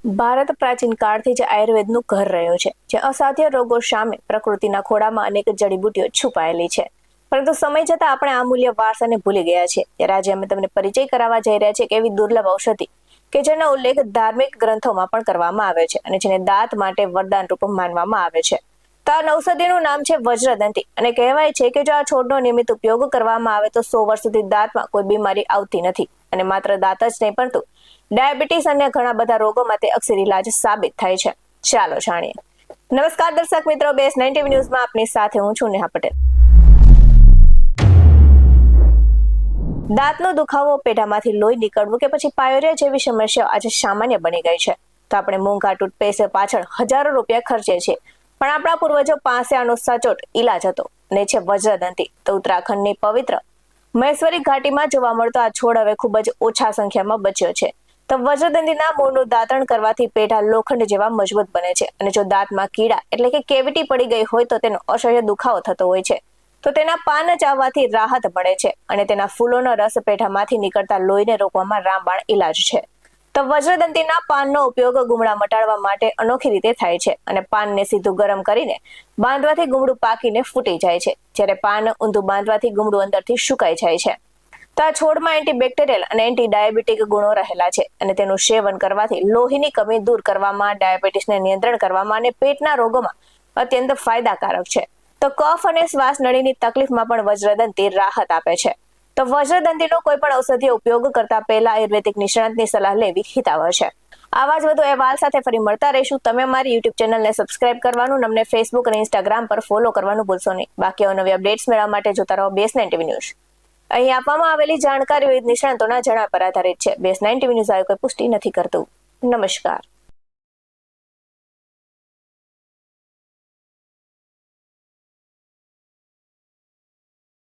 ભારત પ્રાચીન કાળથી જ આયુર્વેદનું ઘર રહ્યું છે, જે અસાધ્ય રોગો સામે પ્રકૃતિના ખોળામાં અનેક જડીબુટીઓ છુપાયેલી છે. પરંતુ સમય જતાં આપણે આ મૂલ્ય વારસાને ભૂલી ગયા છે. ત્યારે આજે અમે તમને પરિચય કરાવવા જઈ રહ્યા છીએ કે એવી દુર્લભ ઔષધિ કે જેનો ઉલ્લેખ ધાર્મિક ગ્રંથોમાં પણ કરવામાં આવે છે અને જેને દાંત માટે વરદાન રૂપ માનવામાં આવે છે. તો આ ઔષધિનું નામ છે વજ્રદંતી અને કહેવાય છે કે જો આ છોડનો નિયમિત ઉપયોગ કરવામાં આવે તો 100 વર્ષ સુધી દાંતમાં કોઈ બીમારી આવતી નથી અને માત્ર દાંત જ નહીં પરંતુ ડાયાબિટીસ અને ઘણા બધા રોગોમાં તે અક્ષર ઇલાજ સાબિત થાય છે. ચાલો જાણીએ. નમસ્કાર દર્શક મિત્રો, BS9 ન્યૂઝમાં આપની સાથે હું છું નેહા પટેલ. દાંતનો દુખાવો, પેઢામાંથી લોહી નીકળવું કે પછી પાયોરિયા જેવી સમસ્યાઓ આજે સામાન્ય બની ગઈ છે. તો આપણે મોંઘા ટૂથપેસ્ટ પાછળ હજારો રૂપિયા ખર્ચે છીએ, પણ આપણા પૂર્વજો પાસે આનો સચોટ ઇલાજ હતો અને છે વજ્રદંતી. તો ઉત્તરાખંડની પવિત્ર મહેશ્વરી ઘાટીમાં જોવા મળતો આ છોડ હવે ખૂબ જ ઓછા સંખ્યામાં બચ્યો છે. તો વજ્રદંતીના મૂળનું દાંતણ કરવાથી પેઢા લોખંડ જેવા મજબૂત બને છે અને જો દાંતમાં કીડા એટલે કે કેવિટી પડી ગઈ હોય તો તેનો અસહ્ય દુખાવો થતો હોય છે, તો તેના પાન ચાવવાથી રાહત મળે છે અને તેના ફૂલોનો રસ પેઢામાંથી નીકળતા લોહીને રોકવામાં રામબાણ ઇલાજ છે. તો વજ્રદંતીના પાનનો ઉપયોગ ગુમડા મટાડવા માટે અનોખી રીતે થાય છે અને પાનને સીધું ગરમ કરીને બાંધવાથી ગુમડું પાકીને ફૂટી જાય છે, જ્યારે પાન ઊંધું બાંધવાથી ગુમડું અંદરથી સુકાઈ જાય છે. તો આ છોડમાં એન્ટીબેક્ટેરિયલ અને એન્ટી ડાયાબિટીક ગુણો રહેલા છે અને તેનું સેવન કરવાથી લોહીની કમી દૂર કરવામાં, ડાયાબિટીસને નિયંત્રણ કરવામાં અને પેટના રોગોમાં અત્યંત ફાયદાકારક છે. તો કફ અને શ્વાસ નળીની તકલીફમાં પણ વજ્રદંતી રાહત આપે છે. તો વજ્રદંતીનો કોઈ પણ ઔષધીય ઉપયોગ કરતા પહેલા આયુર્વેદિક નિષ્ણાતની સલાહ લેવી હિતાવહ છે. આવા જ વધુ અહેવાલ સાથે ફરી મળતા રહીશું. તમે અમારી યુટ્યુબ ચેનલને સબસ્ક્રાઇબ કરવાનું, અમને ફેસબુક અને ઇન્સ્ટાગ્રામ પર ફોલો કરવાનું ભૂલશો નહીં. બાકી નવી અપડેટ્સ મેળવવા માટે જોતા રહો BS9 ન્યૂઝ. અહીં આપવામાં આવેલી જાણકારી નિષ્ણાતોના જણાવ્યા પર આધારિત છે. BS9 ન્યૂઝ આવી કોઈ પુષ્ટિ નથી કરતું. નમસ્કાર.